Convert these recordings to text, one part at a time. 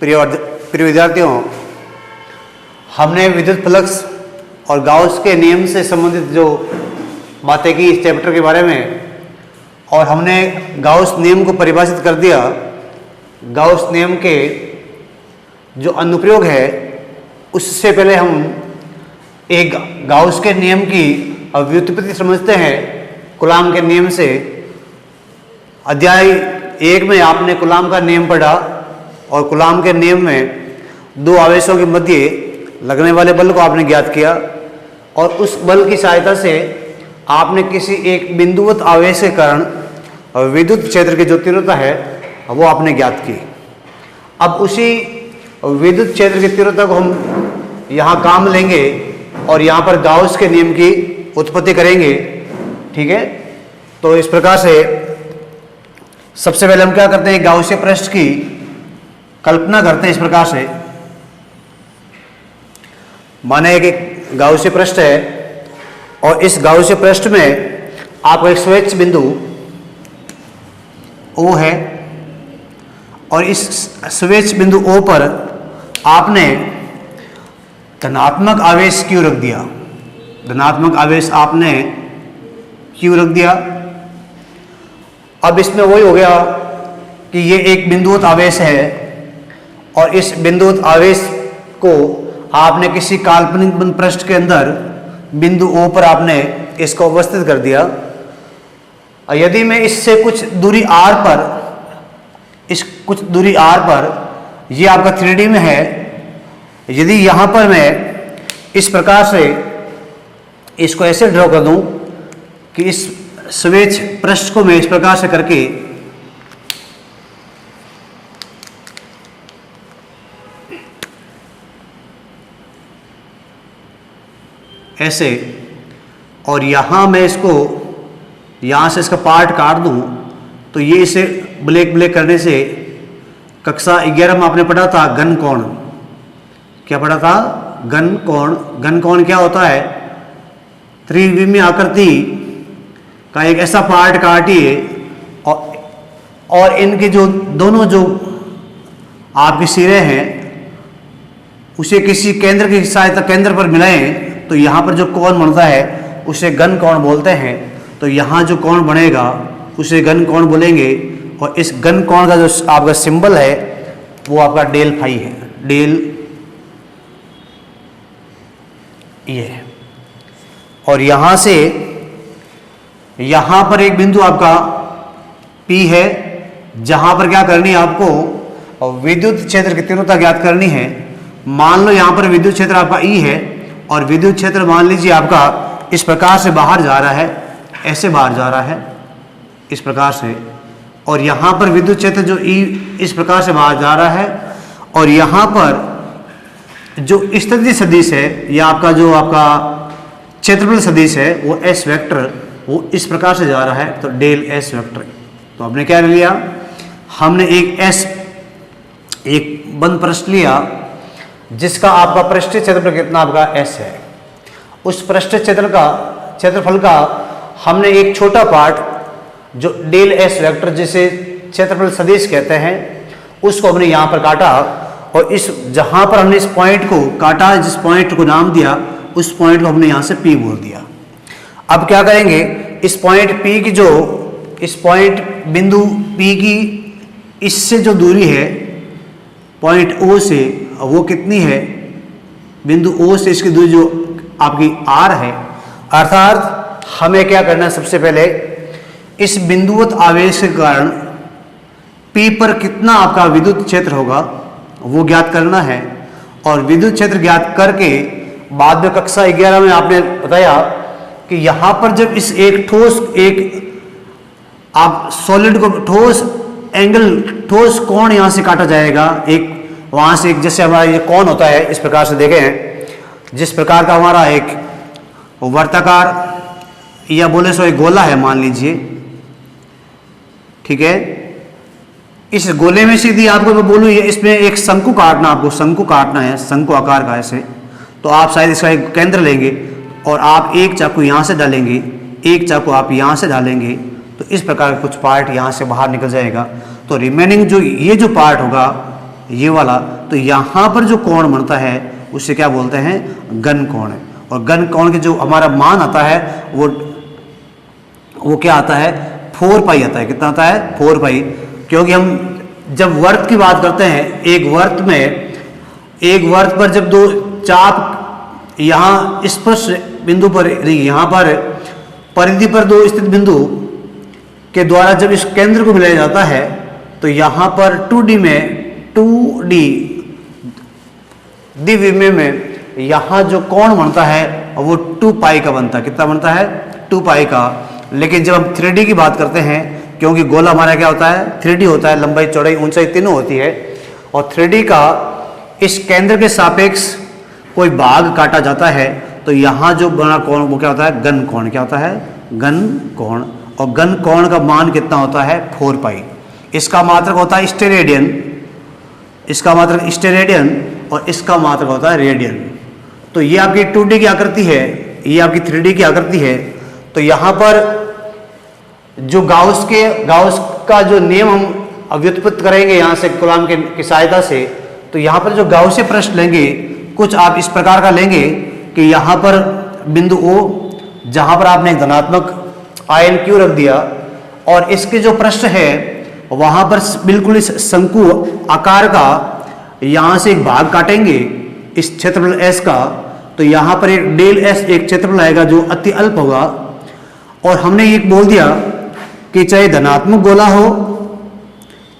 प्रिय विद्यार्थियों, हमने विद्युत फ्लक्स और गाउस के नियम से संबंधित जो बातें की इस चैप्टर के बारे में, और हमने गाउस नियम को परिभाषित कर दिया। गाउस नियम के जो अनुप्रयोग है उससे पहले हम एक गाउस के नियम की व्युत्पत्ति समझते हैं कूलाम के नियम से। अध्याय 1 में आपने कूलाम का नियम पढ़ा और कूलाम के नियम में दो आवेशों के मध्य लगने वाले बल को आपने ज्ञात किया, और उस बल की सहायता से आपने किसी एक बिंदुवत आवेश के कारण विद्युत क्षेत्र की जो तीव्रता है वो आपने ज्ञात की। अब उसी विद्युत क्षेत्र की तीव्रता को हम यहाँ काम लेंगे और यहाँ पर गाउस के नियम की उत्पत्ति करेंगे। ठीक है, तो इस प्रकार से सबसे पहले हम क्या करते हैं, गाउसीय पृष्ठ की कल्पना करते हैं। इस प्रकार से माने एक गाउसीय पृष्ठ है और इस गाउसीय पृष्ठ में आपको एक स्वेच्छ बिंदु O है, और इस स्वेच्छ बिंदु O पर आपने धनात्मक आवेश Q रख दिया। धनात्मक आवेश आपने Q रख दिया। अब इसमें वही हो गया कि ये एक बिंदुवत आवेश है और इस बिंदुवत आवेश को आपने किसी काल्पनिक पृष्ठ के अंदर बिंदु O पर आपने इसको अवस्थित कर दिया। और यदि मैं इससे कुछ दूरी r पर, इस कुछ दूरी r पर, ये आपका 3D में है, यदि यहाँ पर मैं इस प्रकार से इसको ऐसे ड्रॉ कर दूं कि इस स्वेच्छ पृष्ठ को मैं इस प्रकार से करके ऐसे, और यहाँ मैं इसको यहाँ से इसका पार्ट काट दूँ, तो ये इसे ब्लैक करने से कक्षा 11 में आपने पढ़ा था घन कोण। क्या पढ़ा था? घन कोण। घन कोण क्या होता है? त्रिविमीय आकृति का एक ऐसा पार्ट काटिए और इनके जो दोनों जो आपके सिरे हैं उसे किसी केंद्र की सहायता केंद्र पर मिलाएं, तो यहाँ पर जो कोण बनता है उसे घन कोण बोलते हैं। तो यहाँ जो कोण बनेगा उसे घन कोण बोलेंगे, और इस घन कोण का जो आपका सिंबल है वो आपका डेल फाई है। डेल ये है, और यहाँ से यहाँ पर एक बिंदु आपका P है, जहाँ पर क्या करनी है आपको, विद्युत क्षेत्र की तीव्रता ज्ञात करनी है। मान लो यहाँ पर विद्युत क्षेत्र आपका E है और विद्युत क्षेत्र मान लीजिए आपका इस प्रकार से बाहर जा रहा है, ऐसे बाहर जा रहा है इस प्रकार से, और यहाँ पर विद्युत क्षेत्र जो E इस प्रकार से बाहर जा रहा है, और यहाँ पर जो स्थिति सदिश है या आपका जो आपका क्षेत्रफल सदिश है वो S वेक्टर वो इस प्रकार से जा रहा है, तो डेल S वेक्टर। तो आपने क्या लिया, हमने एक बंद पृष्ठ लिया जिसका आपका पृष्ठीय क्षेत्रफल कितना आपका S है। उस पृष्ठीय क्षेत्रफल का हमने एक छोटा पार्ट जो डेल S वेक्टर जिसे क्षेत्रफल सदिश कहते हैं उसको हमने यहाँ पर काटा, और इस जहाँ पर हमने इस पॉइंट को काटा, जिस पॉइंट को नाम दिया उस पॉइंट को हमने यहाँ से P बोल दिया। अब क्या करेंगे, इस पॉइंट P की जो इस पॉइंट बिंदु P की इससे जो दूरी है पॉइंट O से, वो कितनी है, बिंदु O से इसकी दूरी जो आपकी R है। अर्थात हमें क्या करना है, सबसे पहले इस बिंदुवत आवेश के कारण P पर कितना आपका विद्युत क्षेत्र होगा वो ज्ञात करना है, और विद्युत क्षेत्र ज्ञात करके बाद में कक्षा 11 में आपने बताया कि यहाँ पर जब इस एक आप सॉलिड को ठोस कोण यहाँ से काटा जाएगा, एक वहाँ से एक जैसे हमारा ये कोण होता है इस प्रकार से देखें, जिस प्रकार का हमारा एक वर्ताकार या बोले सो एक गोला है मान लीजिए। ठीक है, इस गोले में सीधी आपको मैं बोलूँ इसमें एक शंकु काटना, आपको शंकु काटना है, शंकु आकार का ऐसे, तो आप शायद इसका एक केंद्र लेंगे और आप एक चाकू यहाँ से डालेंगे, एक चाकू आप यहाँ से डालेंगे, तो इस प्रकार का कुछ पार्ट यहाँ से बाहर निकल जाएगा। तो रिमेनिंग जो ये जो पार्ट होगा ये वाला, तो यहाँ पर जो कोण बनता है उसे क्या बोलते हैं, घन कोण है। और घन कोण के जो हमारा मान आता है वो क्या आता है, 4 पाई आता है। कितना आता है, 4 पाई। क्योंकि हम जब वर्त की बात करते हैं, एक वर्त पर जब दो चाप यहाँ स्पर्श बिंदु पर, यहाँ पर परिधि पर दो स्थित बिंदु के द्वारा जब इस केंद्र को मिलाया जाता है, तो यहाँ पर 2D में यहाँ जो कोण बनता है वो 2 पाई का बनता है। कितना बनता है, 2 पाई का। लेकिन जब हम 3D की बात करते हैं, क्योंकि गोला हमारा क्या होता है, 3D होता है, लंबाई चौड़ाई ऊंचाई तीनों होती है, और 3D का इस केंद्र के सापेक्ष कोई भाग काटा जाता है, तो यहाँ जो बना कोण वो क्या होता है, घन कोण। क्या होता है, घन कोण। और घन कोण का मान कितना होता है, 4 पाई। इसका मात्रक होता है स्टेरेडियन, इसका मात्रक स्टेरेडियन, और इसका मात्रक होता है रेडियन। तो ये आपकी 2D की आकृति है, ये आपकी 3D की आकृति है। तो यहाँ पर जो गाउस का जो नियम हम व्युत्पत्ति करेंगे यहाँ से कूलॉम की सहायता से, तो यहाँ पर जो गाउसीय पृष्ठ लेंगे कुछ आप इस प्रकार का लेंगे कि यहाँ पर बिंदु O, जहाँ पर आपने एक धनात्मक आयन Q रख दिया, और इसके जो पृष्ठ है वहाँ पर बिल्कुल इस शंकु आकार का यहाँ से एक भाग काटेंगे इस क्षेत्रफल S का, तो यहाँ पर एक डेल S एक क्षेत्रफल आएगा जो अति अल्प होगा। और हमने ये बोल दिया कि चाहे धनात्मक गोला हो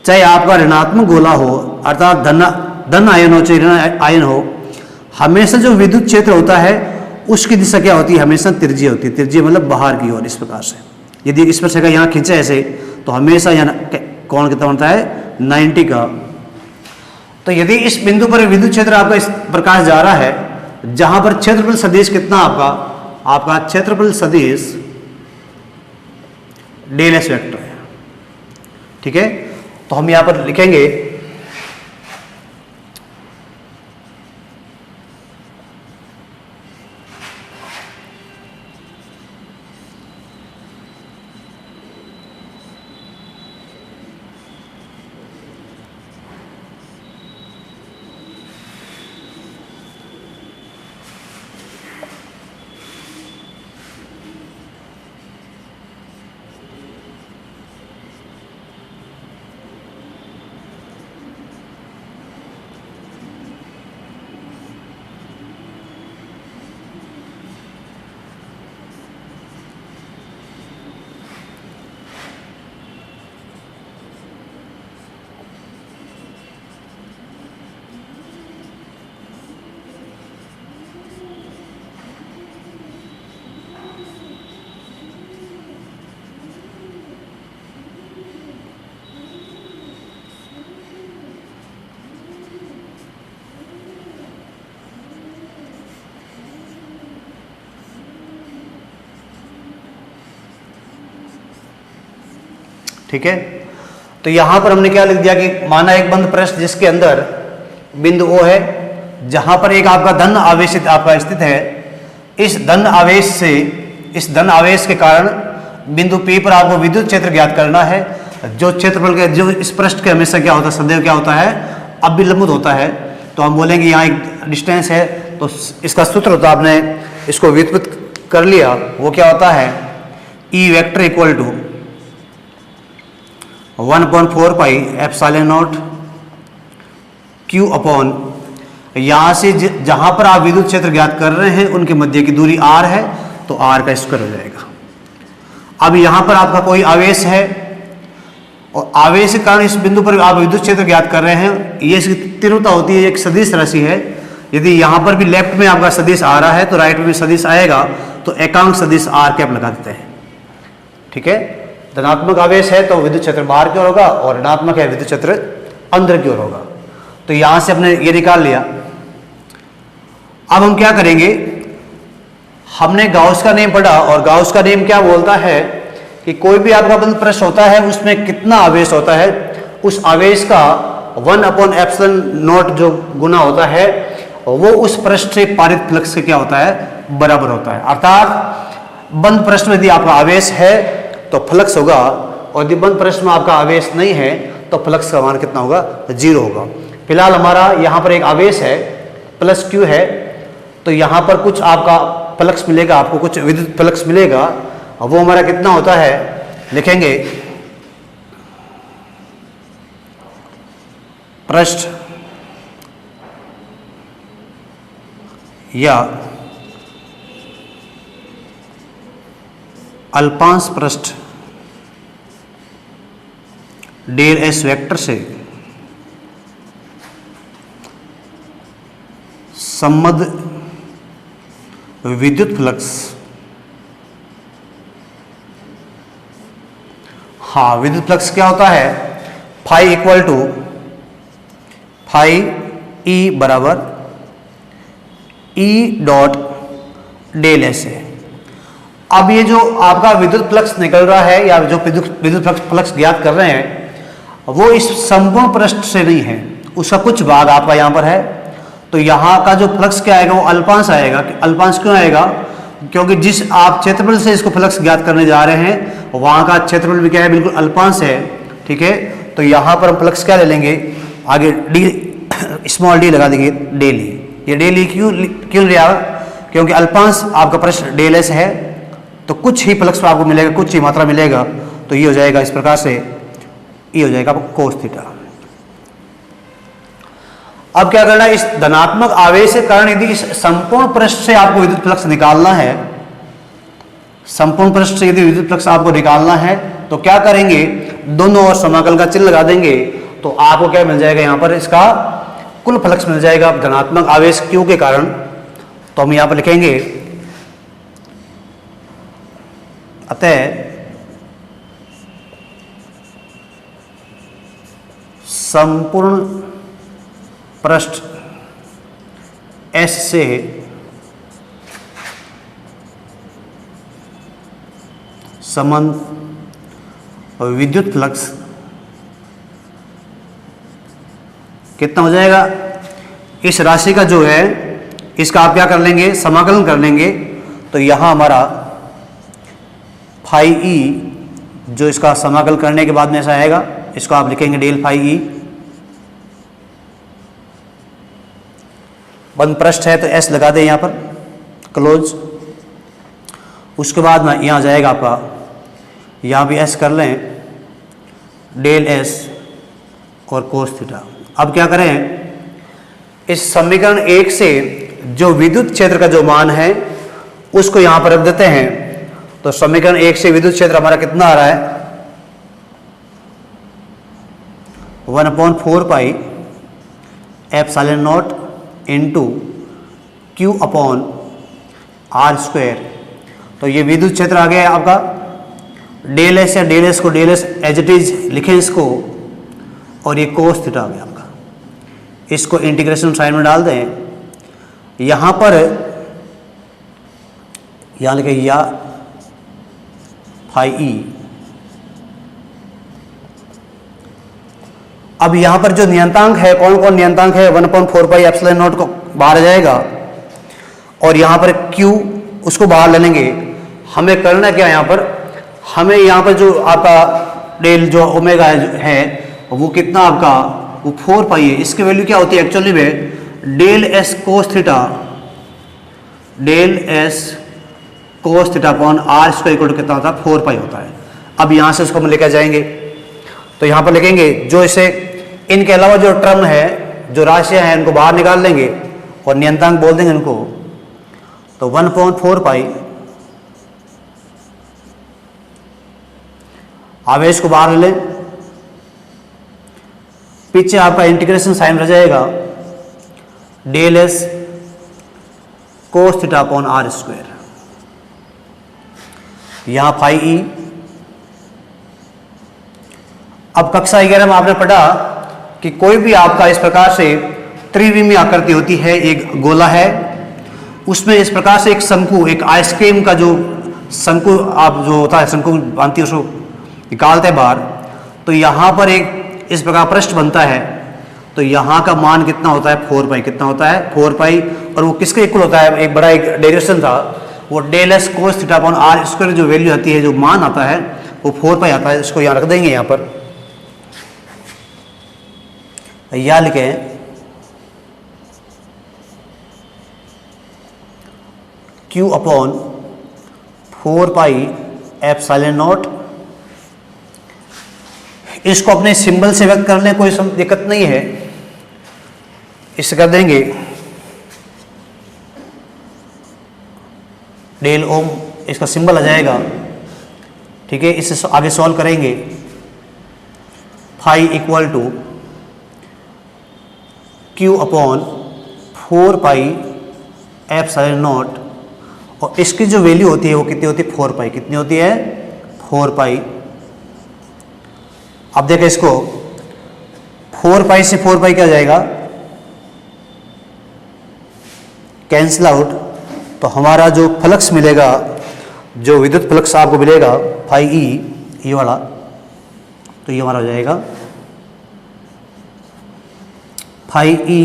चाहे आपका ऋणात्मक गोला हो, अर्थात धन आयन हो चाहे ऋण आयन हो, हमेशा जो विद्युत क्षेत्र होता है उसकी दिशा क्या होती है, हमेशा त्रिज्यीय होती है। त्रिज्यीय मतलब बाहर की ओर। इस प्रकार से यदि इस पर से यहाँ खींचे ऐसे, तो हमेशा यहाँ कोण कितना बनता है, 90 का। तो यदि इस बिंदु पर विद्युत क्षेत्र आपका इस प्रकार जा रहा है, जहां पर क्षेत्रफल सदिश कितना आपका क्षेत्रफल सदिश डेल एस वेक्टर है। ठीक है, तो हम यहां पर लिखेंगे ठीक है। तो यहां पर हमने क्या लिख दिया कि माना एक बंद पृष्ठ जिसके अंदर बिंदु O है, जहां पर एक आपका धन आवेश आपका स्थित है। इस धन आवेश के कारण बिंदु P पर आपको विद्युत क्षेत्र ज्ञात करना है। जो क्षेत्रफल के जो इस पृष्ठ के हमेशा क्या होता है, सदैव क्या होता है, अभिलंब होता है। तो हम बोलेंगे यहाँ एक डिस्टेंस है, तो इसका सूत्र होता है, आपने इसको व्युत्पत्ति कर लिया, वो क्या होता है, E vector equal to 1/4 pi epsilon not Q upon, यहाँ से जहाँ पर आप विद्युत क्षेत्र ज्ञात कर रहे हैं उनके मध्य की दूरी R है, तो R का स्क्वायर हो जाएगा। अब यहाँ पर आपका कोई आवेश है और आवेश के कारण इस बिंदु पर आप विद्युत क्षेत्र ज्ञात कर रहे हैं, ये इसकी तीव्रता होती है, एक सदिश राशि है। यदि यहाँ पर भी लेफ्ट में आपका सदिश आ रहा है तो राइट में सदिश आएगा, तो एकांक सदिश R कैप लगा देते हैं। ठीक है, धनात्मक आवेश है तो विद्युत क्षेत्र बाहर की ओर होगा और ऋणात्मक है विद्युत क्षेत्र अंदर की ओर होगा। तो यहां से हमने ये निकाल लिया। अब हम क्या करेंगे, हमने गाउस का नियम पढ़ा और गाउस का नियम क्या बोलता है कि कोई भी आपका बंद पृष्ठ होता है उसमें कितना आवेश होता है, उस आवेश का 1/ε0 जो गुना होता है वो उस पृष्ठ से पारित फ्लक्स से क्या होता है, बराबर होता है। अर्थात बंद पृष्ठ में यदि आपका आवेश है तो फ्लक्स होगा, और यदि बंद पृष्ठ में आपका आवेश नहीं है तो फ्लक्स का मान कितना होगा, 0 होगा। फिलहाल हमारा यहाँ पर एक आवेश है प्लस Q है, तो यहाँ पर कुछ आपका फ्लक्स मिलेगा, आपको कुछ विद्युत फ्लक्स मिलेगा, और वो हमारा कितना होता है लिखेंगे पृष्ठ या अल्पांश पृष्ठ डेल एस वेक्टर से संबद्ध विद्युत फ्लक्स, हाँ विद्युत फ्लक्स क्या होता है, phi equal to phi E बराबर ई डॉट डेल एस है। अब ये जो आपका विद्युत फ्लक्स निकल रहा है या जो विद्युत फ्लक्स ज्ञात कर रहे हैं वो इस संपूर्ण पृष्ठ से नहीं है, उसका कुछ भाग आपका यहाँ पर है, तो यहाँ का जो फ्लक्स क्या आएगा वो अल्पांश आएगा। अल्पांश क्यों आएगा, क्योंकि जिस आप क्षेत्रफल से इसको फ्लक्स ज्ञात करने जा रहे हैं वहाँ का क्षेत्रफल भी क्या है, बिल्कुल अल्पांश है, ठीक है। तो यहाँ पर हम फ्लक्स क्या ले लेंगे, आगे डी स्मॉल डी लगा देंगे, डेली। ये डेली क्यों लिया, क्योंकि अल्पांश आपका पृष्ठ डेल एस है, तो कुछ ही फ्लक्स आपको मिलेगा, कुछ ही मात्रा मिलेगा, तो ये हो जाएगा इस प्रकार से, ये हो जाएगा कोस थीटा। अब क्या करना है, इस धनात्मक आवेश के कारण यदि इस संपूर्ण पृष्ठ से आपको विद्युत फ्लक्स निकालना है, संपूर्ण पृष्ठ से यदि विद्युत फ्लक्स आपको निकालना है तो क्या करेंगे, दोनों ओर समाकल का चिन्ह लगा देंगे, तो आपको क्या मिल जाएगा, यहां पर इसका कुल फ्लक्स मिल जाएगा धनात्मक आवेश Q के कारण। तो हम यहां पर लिखेंगे अतः संपूर्ण पृष्ठ S से संबंध विद्युत फ्लक्स कितना हो जाएगा, इस राशि का जो है इसका आप क्या कर लेंगे, समाकलन कर लेंगे, तो यहां हमारा फाई ई जो इसका समाकलन करने के बाद में ऐसा आएगा, इसको आप लिखेंगे डेल फाई ई। बंद पृष्ठ है तो एस लगा दें यहां पर क्लोज, उसके बाद में यहां जाएगा आपका, यहां भी एस कर लें, डेल एस और कोस थीटा। अब क्या करें, इस समीकरण 1 से जो विद्युत क्षेत्र का जो मान है उसको यहां पर रख देते हैं, तो समीकरण 1 से विद्युत क्षेत्र हमारा कितना आ रहा है, 1/4 pi epsilon not into Q upon are square. तो ये विद्युत क्षेत्र आ गया है आपका, डेल एस या डेल एस को del S as it is लिखें इसको, और ये कोस थीटा आ गया आपका, इसको इंटीग्रेशन साइन में डाल दें, यहां पर यहां लिखे या फाई ई। अब यहां पर जो नियंतांक है, कौन कौन नियंतांक है, 1/4 पाई एप्सिलॉन नॉट को बाहर आ जाएगा, और यहां पर Q उसको बाहर ले लेंगे। हमें करना क्या, यहां पर हमें यहां पर जो आपका डेल जो ओमेगा है वो कितना आपका, वो 4 पाई है, इसकी वैल्यू क्या होती है एक्चुअली में, del S cos theta, del S cos theta upon are square equal to कितना होता है, 4 पाई होता है। अब यहां से उसको हम लेकर जाएंगे, तो यहां पर लिखेंगे जो इसे, इनके अलावा जो टर्म है, जो राशियां हैं, इनको बाहर निकाल लेंगे और नियंतांक बोल देंगे इनको, तो 1/4 पाई आवेश को बाहर ले लें, पीछे आपका इंटीग्रेशन साइन रह जाएगा, del S cos theta upon are square, यहां फाई ई। अब कक्षा 11 में आपने पढ़ा कि कोई भी आपका इस प्रकार से त्रिविमीय आकृति होती है, एक गोला है, उसमें इस प्रकार से एक शंकु, एक आइसक्रीम का जो शंकु आप जो होता है, शंकु बांधती है, उसको निकालते हैं बाहर, तो यहां पर एक इस प्रकार पृष्ठ बनता है, तो यहां का मान कितना होता है, 4 पाई, कितना होता है 4 पाई, और वो किसके इक्वल होता है, एक बड़ा एक डेरिवेशन था, वो del S cos theta upon are square जो वैल्यू आती है, जो मान आता है वो 4 पाई आता है। इसको यहां रख देंगे, यहां पर या लिखें Q upon 4 pi epsilon not. इसको अपने सिंबल से व्यक्त करने कोई दिक्कत नहीं है, इससे कर देंगे डेल ओम, इसका सिंबल आ जाएगा। ठीक है, इससे आगे सॉल्व करेंगे। Phi equal to Q upon 4 pi epsilon not, और इसकी जो वैल्यू होती है वो कितनी होती है 4 पाई। कितनी होती है 4 पाई। अब देखें इसको, 4 पाई से 4 पाई क्या जाएगा, कैंसिल आउट। तो हमारा जो फ्लक्स मिलेगा, जो विद्युत फ्लक्स आपको मिलेगा फाई ई, ये वाला, तो ये हमारा हो जाएगा phi E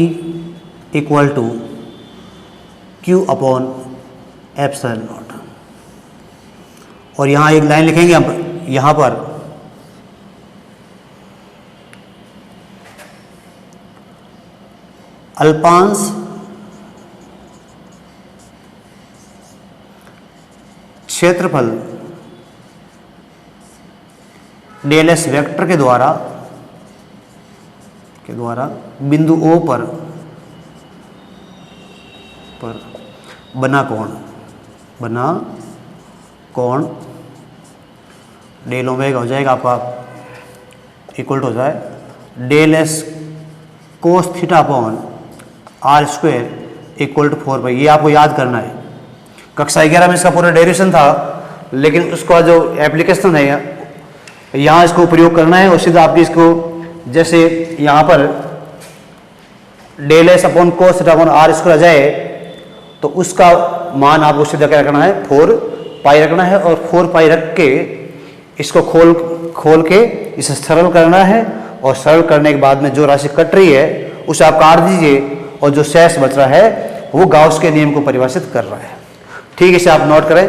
equal to Q upon epsilon not. और यहाँ एक लाइन लिखेंगे हम, यहाँ पर अल्पांश क्षेत्रफल डेल एस वेक्टर के द्वारा बिंदु O पर बना कोण डेल ओमेगा हो जाएगा आपका इक्वल टू हो जाए del S cos theta upon are square equal to 4 pi. ये आपको याद करना है। कक्षा 11 में इसका पूरा डेरिवेशन था, लेकिन उसका जो एप्लीकेशन है यहाँ इसको प्रयोग करना है। और सीधा आपकी इसको जैसे यहाँ पर del s upon cos theta upon are square आ जाए, तो उसका मान आपको सीधा क्या रखना है 4 पाई रखना है। और 4 पाई रख के इसको खोल के इसे सरल करना है। और सरल करने के बाद में जो राशि कट रही है उसे आप काट दीजिए, और जो शेष बच रहा है वो गाउस के नियम को परिभाषित कर रहा है। ठीक है, इसे आप नोट करें।